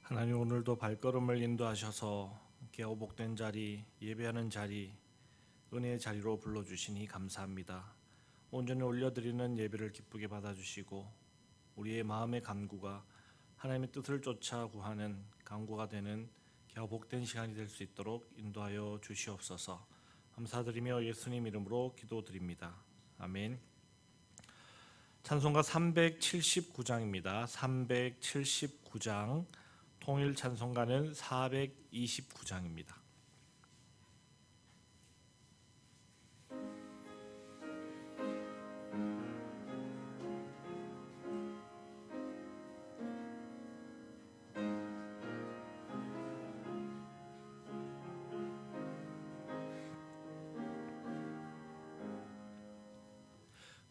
하나님, 오늘도 발걸음을 인도하셔서 개어복된 자리, 예배하는 자리, 은혜의 자리로 불러주시니 감사합니다. 온전히 올려드리는 예배를 기쁘게 받아주시고 우리의 마음의 간구가 하나님의 뜻을 쫓아 구하는 간구가 되는 개어복된 시간이 될 수 있도록 인도하여 주시옵소서. 감사드리며 예수님 이름으로 기도드립니다. 아멘. 찬송가 379장입니다. 379장, 통일 찬송가는 429장입니다.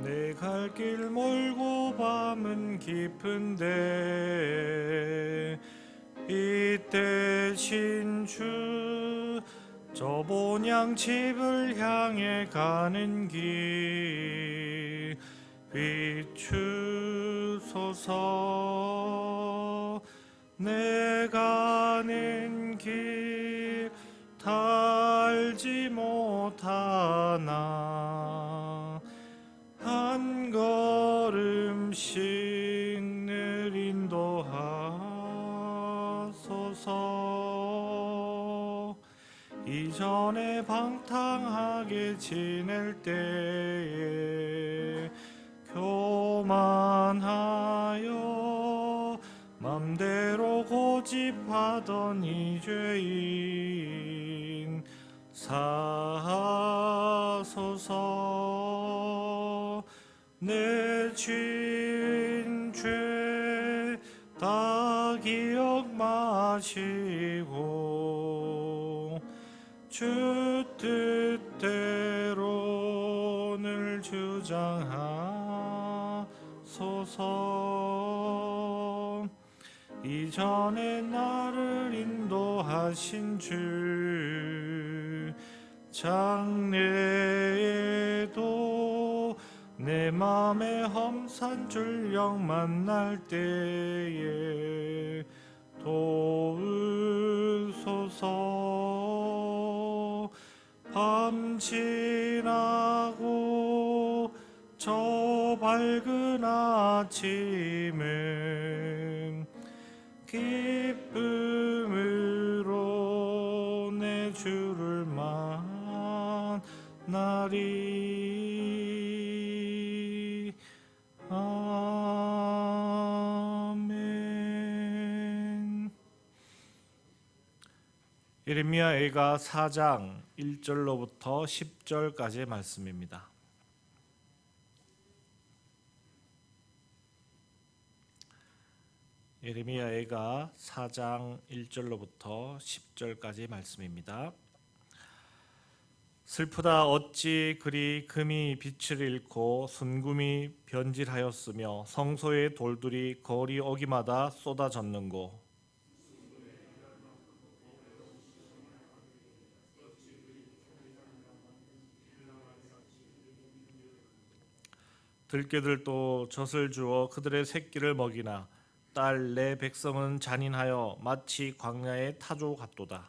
내 갈 길 멀고 밤은 깊은데 이때 신주 저 본향 집을 향해 가는 길 비추소서. 내 가는 길 달지 못하나 한 걸음씩 늘 인도하소서. 이전에 방탕하게 지낼 때에 교만하여 맘대로 고집하던 이 죄인 사하소서. 내 죄인 죄 다 기억 마시고 주 뜻대로 늘 주장하소서. 이전에 나를 인도하신 주 장래에도 내 맘에 험산 줄령 만날 때에 도우소서. 밤 지나고 저 밝은 아침은 기쁨으로 내 주를 만나리. 아멘. 예레미야애가 4장 1절로부터 10절까지의 말씀입니다. 예레미야애가 4장 1절로부터 10절까지의 말씀입니다. 슬프다. 어찌 그리 금이 빛을 잃고 순금이 변질하였으며 성소의 돌들이 거리 어기마다 쏟아졌는고. 들깨들도 젖을 주어 그들의 새끼를 먹이나 딸 내 백성은 잔인하여 마치 광야의 타조 같도다.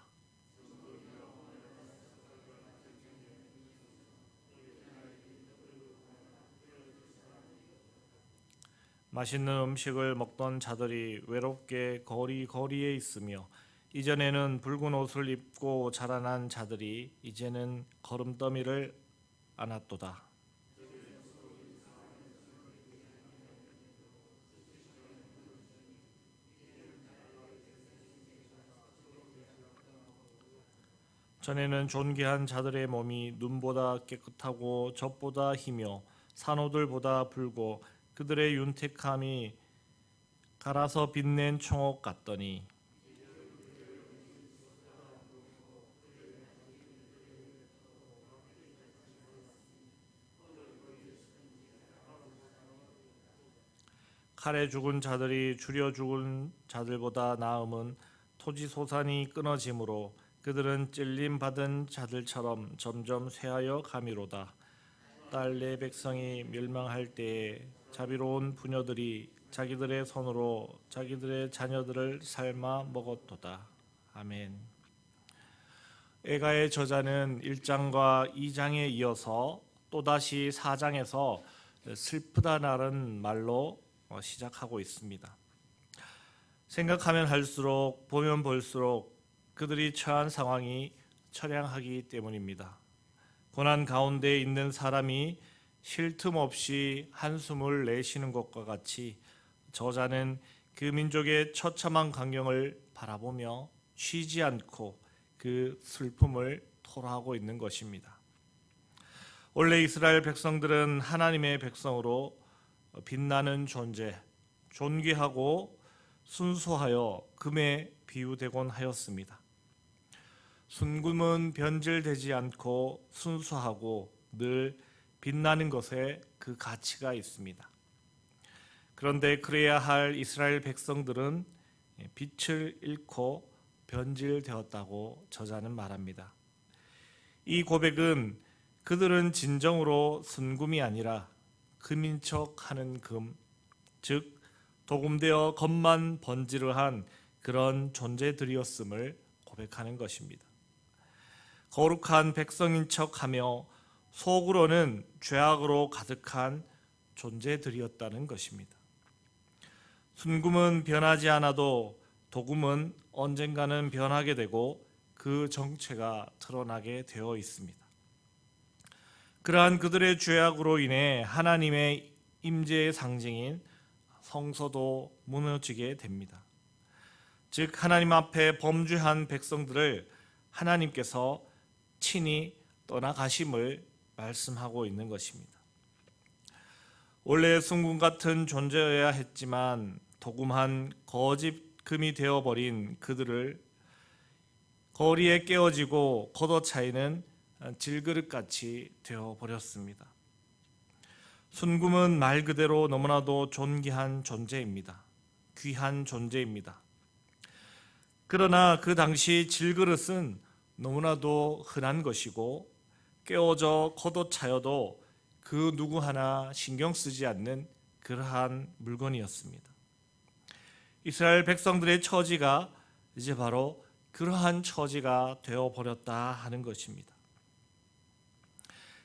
맛있는 음식을 먹던 자들이 외롭게 거리에 있으며 이전에는 붉은 옷을 입고 자라난 자들이 이제는 거름더미를 안았도다. 전에는 존귀한 자들의 몸이 눈보다 깨끗하고 젖보다 희며 산호들보다 붉고 그들의 윤택함이 갈아서 빛낸 총옥 같더니 칼에 죽은 자들이 줄여 죽은 자들보다 나음은 토지 소산이 끊어짐으로 그들은 찔림 받은 자들처럼 점점 쇠하여 가미로다. 딸 내 백성이 멸망할 때에 자비로운 부녀들이 자기들의 손으로 자기들의 자녀들을 삶아 먹었도다. 아멘. 에가의 저자는 1장과 2장에 이어서 또다시 4장에서 슬프다라는 말로 시작하고 있습니다. 생각하면 할수록 보면 볼수록 그들이 처한 상황이 처량하기 때문입니다. 고난 가운데 있는 사람이 쉴 틈 없이 한숨을 내쉬는 것과 같이 저자는 그 민족의 처참한 광경을 바라보며 쉬지 않고 그 슬픔을 토로하고 있는 것입니다. 원래 이스라엘 백성들은 하나님의 백성으로 빛나는 존재, 존귀하고 순수하여 금에 비유되곤 하였습니다. 순금은 변질되지 않고 순수하고 늘 빛나는 것에 그 가치가 있습니다. 그런데 그래야 할 이스라엘 백성들은 빛을 잃고 변질되었다고 저자는 말합니다. 이 고백은 그들은 진정으로 순금이 아니라 금인 척하는 금, 즉 도금되어 겉만 번지르한 그런 존재들이었음을 고백하는 것입니다. 거룩한 백성인 척하며 속으로는 죄악으로 가득한 존재들이었다는 것입니다. 순금은 변하지 않아도 도금은 언젠가는 변하게 되고 그 정체가 드러나게 되어 있습니다. 그러한 그들의 죄악으로 인해 하나님의 임재의 상징인 성소도 무너지게 됩니다. 즉 하나님 앞에 범죄한 백성들을 하나님께서 친히 떠나가심을 말씀하고 있는 것입니다. 원래 순금 같은 존재여야 했지만 도금한 거짓 금이 되어버린 그들을 거리에 깨어지고 걷어차이는 질그릇같이 되어버렸습니다. 순금은 말 그대로 너무나도 존귀한 존재입니다. 귀한 존재입니다. 그러나 그 당시 질그릇은 너무나도 흔한 것이고 깨어져 걷어차여도 그 누구 하나 신경 쓰지 않는 그러한 물건이었습니다. 이스라엘 백성들의 처지가 이제 바로 그러한 처지가 되어버렸다 하는 것입니다.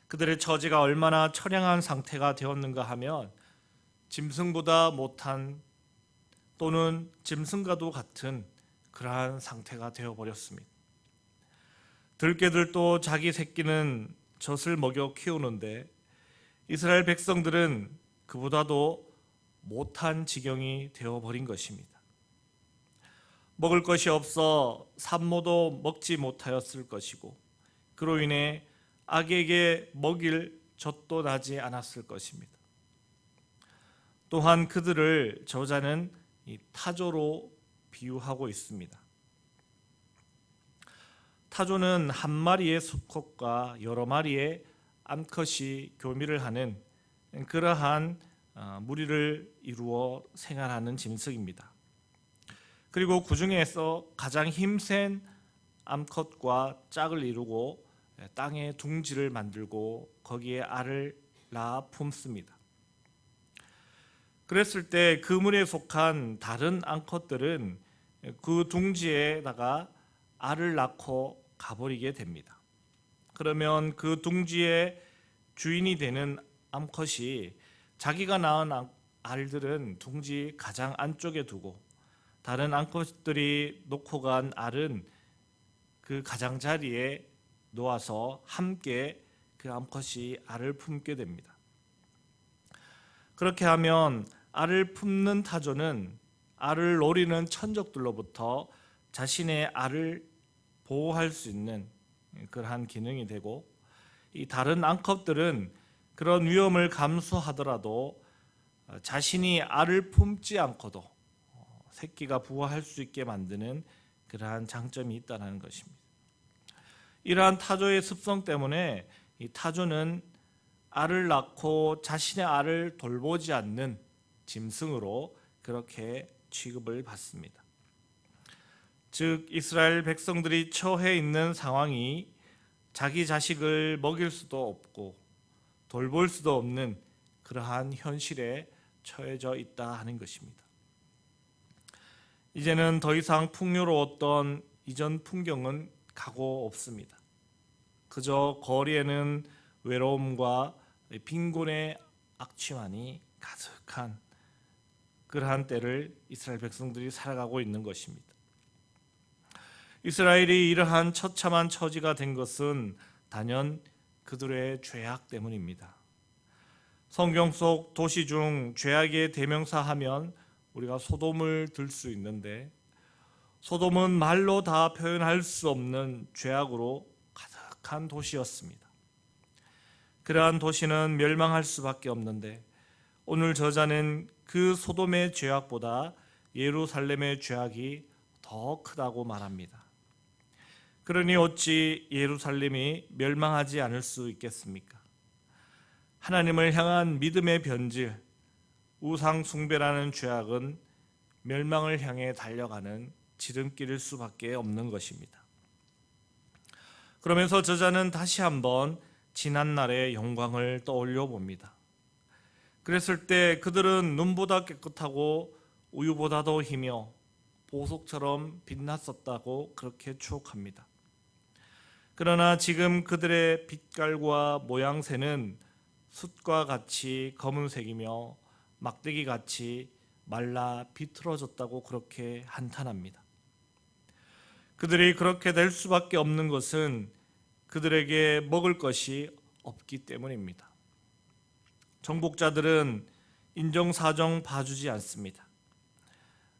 그들의 처지가 얼마나 처량한 상태가 되었는가 하면 짐승보다 못한 또는 짐승과도 같은 그러한 상태가 되어버렸습니다. 들깨들도 자기 새끼는 젖을 먹여 키우는데 이스라엘 백성들은 그보다도 못한 지경이 되어버린 것입니다. 먹을 것이 없어 산모도 먹지 못하였을 것이고 그로 인해 악에게 먹일 젖도 나지 않았을 것입니다. 또한 그들을 저자는 타조로 비유하고 있습니다. 타조는 한 마리의 수컷과 여러 마리의 암컷이 교미를 하는 그러한 무리를 이루어 생활하는 짐승입니다. 그리고 그 중에서 가장 힘센 암컷과 짝을 이루고 땅에 둥지를 만들고 거기에 알을 낳아 품습니다. 그랬을 때 그 물에 속한 다른 암컷들은 그 둥지에다가 알을 낳고 가버리게 됩니다. 그러면 그 둥지의 주인이 되는 암컷이 자기가 낳은 알들은 둥지 가장 안쪽에 두고 다른 암컷들이 놓고 간 알은 그 가장자리에 놓아서 함께 그 암컷이 알을 품게 됩니다. 그렇게 하면 알을 품는 타조는 알을 노리는 천적들로부터 자신의 알을 보호할 수 있는 그러한 기능이 되고 이 다른 암컷들은 그런 위험을 감수하더라도 자신이 알을 품지 않고도 새끼가 부화할 수 있게 만드는 그러한 장점이 있다는 것입니다. 이러한 타조의 습성 때문에 이 타조는 알을 낳고 자신의 알을 돌보지 않는 짐승으로 그렇게 취급을 받습니다. 즉 이스라엘 백성들이 처해 있는 상황이 자기 자식을 먹일 수도 없고 돌볼 수도 없는 그러한 현실에 처해져 있다 하는 것입니다. 이제는 더 이상 풍요로웠던 이전 풍경은 가고 없습니다. 그저 거리에는 외로움과 빈곤의 악취만이 가득한 그러한 때를 이스라엘 백성들이 살아가고 있는 것입니다. 이스라엘이 이러한 처참한 처지가 된 것은 단연 그들의 죄악 때문입니다. 성경 속 도시 중 죄악의 대명사 하면 우리가 소돔을 들 수 있는데, 소돔은 말로 다 표현할 수 없는 죄악으로 가득한 도시였습니다. 그러한 도시는 멸망할 수밖에 없는데, 오늘 저자는 그 소돔의 죄악보다 예루살렘의 죄악이 더 크다고 말합니다. 그러니 어찌 예루살렘이 멸망하지 않을 수 있겠습니까? 하나님을 향한 믿음의 변질, 우상 숭배라는 죄악은 멸망을 향해 달려가는 지름길일 수밖에 없는 것입니다. 그러면서 저자는 다시 한번 지난날의 영광을 떠올려 봅니다. 그랬을 때 그들은 눈보다 깨끗하고 우유보다도 희며 보석처럼 빛났었다고 그렇게 추억합니다. 그러나 지금 그들의 빛깔과 모양새는 숯과 같이 검은색이며 막대기같이 말라 비틀어졌다고 그렇게 한탄합니다. 그들이 그렇게 될 수밖에 없는 것은 그들에게 먹을 것이 없기 때문입니다. 정복자들은 인정사정 봐주지 않습니다.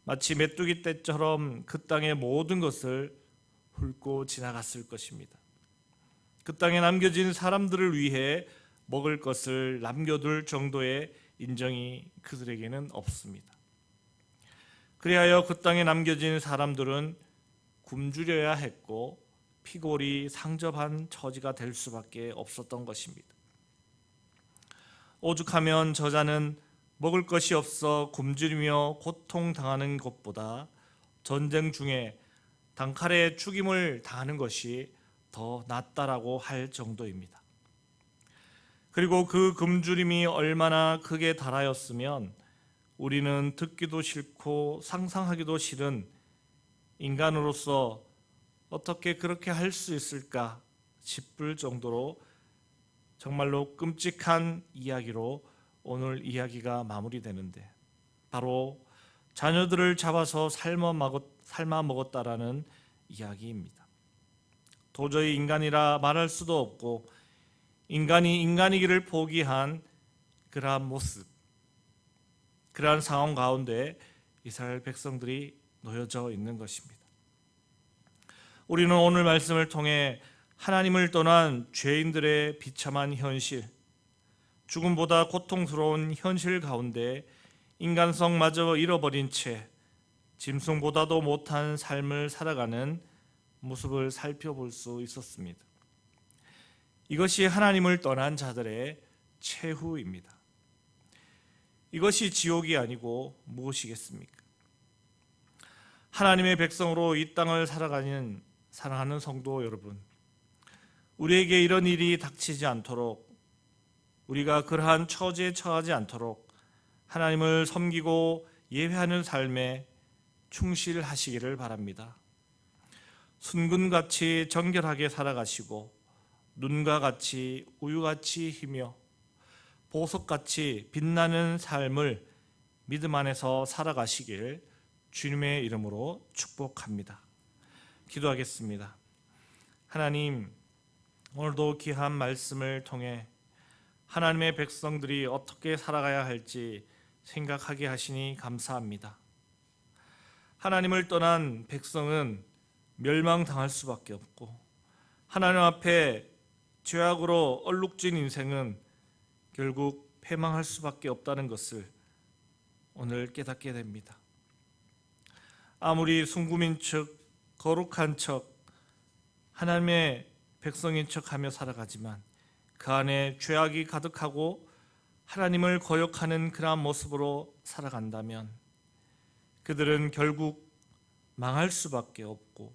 마치 메뚜기 떼처럼 그 땅의 모든 것을 훑고 지나갔을 것입니다. 그 땅에 남겨진 사람들을 위해 먹을 것을 남겨둘 정도의 인정이 그들에게는 없습니다. 그리하여 그 땅에 남겨진 사람들은 굶주려야 했고 피골이 상접한 처지가 될 수밖에 없었던 것입니다. 오죽하면 저자는 먹을 것이 없어 굶주리며 고통당하는 것보다 전쟁 중에 단칼에 죽임을 당하는 것이 더 낫다라고 할 정도입니다. 그리고 그 굶주림이 얼마나 극에 달하였으면 우리는 듣기도 싫고 상상하기도 싫은 인간으로서 어떻게 그렇게 할 수 있을까 싶을 정도로 정말로 끔찍한 이야기로 오늘 이야기가 마무리되는데, 바로 자녀들을 잡아서 삶아 먹었다라는 이야기입니다. 도저히 인간이라 말할 수도 없고 인간이 인간이기를 포기한 그러한 모습, 그러한 상황 가운데 이스라엘 백성들이 놓여져 있는 것입니다. 우리는 오늘 말씀을 통해 하나님을 떠난 죄인들의 비참한 현실, 죽음보다 고통스러운 현실 가운데 인간성마저 잃어버린 채 짐승보다도 못한 삶을 살아가는 모습을 살펴볼 수 있었습니다. 이것이 하나님을 떠난 자들의 최후입니다. 이것이 지옥이 아니고 무엇이겠습니까? 하나님의 백성으로 이 땅을 살아가는 사랑하는 성도 여러분, 우리에게 이런 일이 닥치지 않도록, 우리가 그러한 처지에 처하지 않도록 하나님을 섬기고 예배하는 삶에 충실하시기를 바랍니다. 순금같이 정결하게 살아가시고 눈과 같이 우유같이 희며 보석같이 빛나는 삶을 믿음 안에서 살아가시길 주님의 이름으로 축복합니다. 기도하겠습니다. 하나님, 오늘도 귀한 말씀을 통해 하나님의 백성들이 어떻게 살아가야 할지 생각하게 하시니 감사합니다. 하나님을 떠난 백성은 멸망당할 수밖에 없고, 하나님 앞에 죄악으로 얼룩진 인생은 결국 패망할 수밖에 없다는 것을 오늘 깨닫게 됩니다. 아무리 순금인 척, 거룩한 척, 하나님의 백성인 척하며 살아가지만 그 안에 죄악이 가득하고 하나님을 거역하는 그러한 모습으로 살아간다면 그들은 결국 망할 수밖에 없고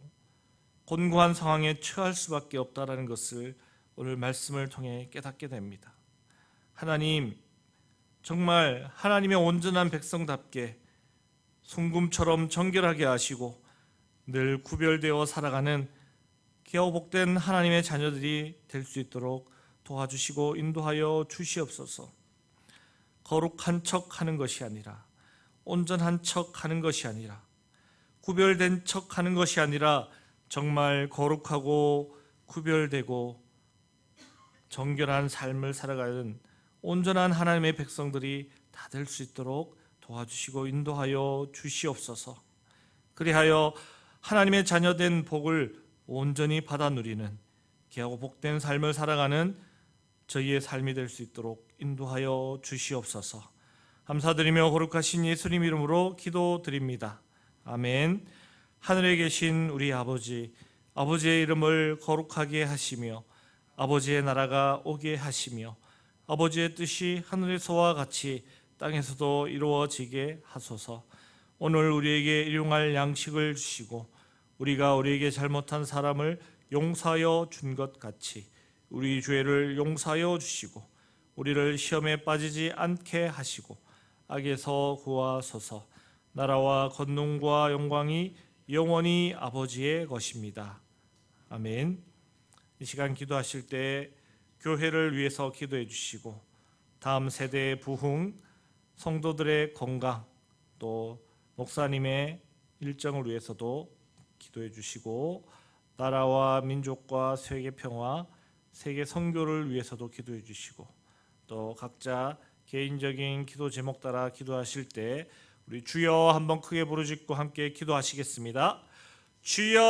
곤고한 상황에 처할 수밖에 없다는 것을 오늘 말씀을 통해 깨닫게 됩니다. 하나님, 정말 하나님의 온전한 백성답게 순금처럼 정결하게 하시고 늘 구별되어 살아가는 귀하고 복된 하나님의 자녀들이 될 수 있도록 도와주시고 인도하여 주시옵소서. 거룩한 척 하는 것이 아니라, 온전한 척 하는 것이 아니라, 구별된 척 하는 것이 아니라 정말 거룩하고 구별되고 정결한 삶을 살아가는 온전한 하나님의 백성들이 다 될 수 있도록 도와주시고 인도하여 주시옵소서. 그리하여 하나님의 자녀된 복을 온전히 받아 누리는 귀하고 복된 삶을 살아가는 저희의 삶이 될 수 있도록 인도하여 주시옵소서. 감사드리며 거룩하신 예수님 이름으로 기도드립니다. 아멘. 하늘에 계신 우리 아버지, 아버지의 이름을 거룩하게 하시며 아버지의 나라가 오게 하시며 아버지의 뜻이 하늘에서와 같이 땅에서도 이루어지게 하소서. 오늘 우리에게 일용할 양식을 주시고 우리가 우리에게 잘못한 사람을 용서하여 준 것 같이 우리 죄를 용서하여 주시고 우리를 시험에 빠지지 않게 하시고 악에서 구하소서. 나라와 권능과 영광이 영원히 아버지의 것입니다. 아멘. 이 시간 기도하실 때 교회를 위해서 기도해 주시고 다음 세대의 부흥, 성도들의 건강, 또 목사님의 일정을 위해서도 기도해 주시고 나라와 민족과 세계 평화, 세계 선교를 위해서도 기도해 주시고 또 각자 개인적인 기도 제목 따라 기도하실 때 우리 주여 한번 크게 부르짖고 함께 기도하시겠습니다. 주여